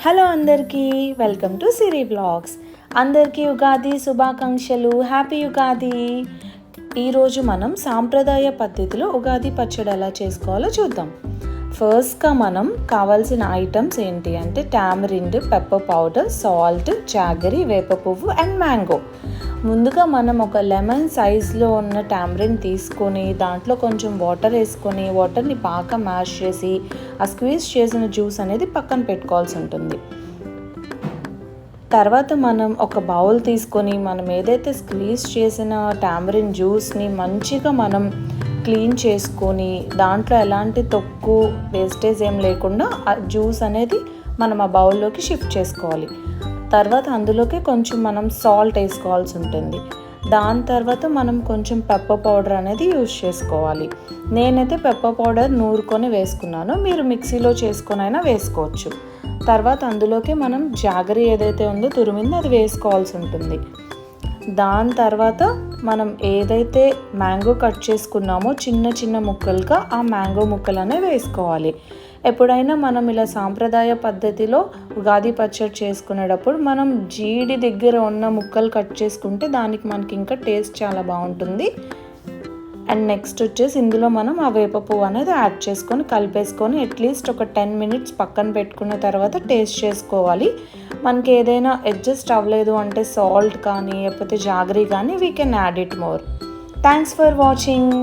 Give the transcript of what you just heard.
Hello అందరికీ, welcome to Siri blogs. అందరికీ ఉగాది శుభాకాంక్షలు. హ్యాపీ ఉగాది. ఈరోజు మనం సాంప్రదాయ పద్ధతిలో ఉగాది పచ్చడి ఎలా చేసుకోవాలో చూద్దాం. ఫస్ట్గా మనం కావాల్సిన ఐటమ్స్ ఏంటి అంటే tamarind, pepper powder, salt, jaggery, వేప పువ్వు అండ్ మ్యాంగో. ముందుగా మనం ఒక లెమన్ సైజులో ఉన్న టామరిన్ తీసుకొని దాంట్లో కొంచెం వాటర్ వేసుకొని వాటర్ని బాగా మ్యాష్ చేసి ఆ స్క్వీజ్ చేసిన జ్యూస్ అనేది పక్కన పెట్టుకోవాల్సి ఉంటుంది. తర్వాత మనం ఒక బౌల్ తీసుకొని మనం ఏదైతే స్క్వీజ్ చేసిన టామరిన్ జ్యూస్ని మంచిగా మనం క్లీన్ చేసుకొని దాంట్లో ఎలాంటి తొక్కు వేస్టేజ్ ఏం లేకుండా ఆ జ్యూస్ అనేది మనం ఆ బౌల్లోకి షిఫ్ట్ చేసుకోవాలి. తర్వాత అందులోకి కొంచెం మనం సాల్ట్ వేసుకోవాల్సి ఉంటుంది. దాని తర్వాత మనం కొంచెం పెప్పర్ పౌడర్ అనేది యూజ్ చేసుకోవాలి. నేనైతే పెప్పర్ పౌడర్ నూరుకొని వేసుకున్నాను, మీరు మిక్సీలో చేసుకొని అయినా వేసుకోవచ్చు. తర్వాత అందులోకి మనం జాగరి ఏదైతే ఉందో తురిమింది అది వేసుకోవాల్సి ఉంటుంది. దాని తర్వాత మనం ఏదైతే మ్యాంగో కట్ చేసుకున్నామో చిన్న చిన్న ముక్కలుగా ఆ మ్యాంగో ముక్కలు అనేవి వేసుకోవాలి. ఎప్పుడైనా మనం ఇలా సాంప్రదాయ పద్ధతిలో ఉగాది పచ్చడి చేసుకునేటప్పుడు మనం జీడి దగ్గర ఉన్న ముక్కలు కట్ చేసుకుంటే దానికి మనకి ఇంకా టేస్ట్ చాలా బాగుంటుంది. అండ్ నెక్స్ట్ వచ్చేసి ఇందులో మనం ఆ వేప పువ్వు అనేది యాడ్ చేసుకొని కలిపేసుకొని అట్లీస్ట్ ఒక 10 minutes పక్కన పెట్టుకున్న తర్వాత టేస్ట్ చేసుకోవాలి. మనకి ఏదైనా అడ్జస్ట్ అవ్వలేదు అంటే సాల్ట్ కానీ లేకపోతే జాగరీ కానీ we can add it more. Thanks for watching.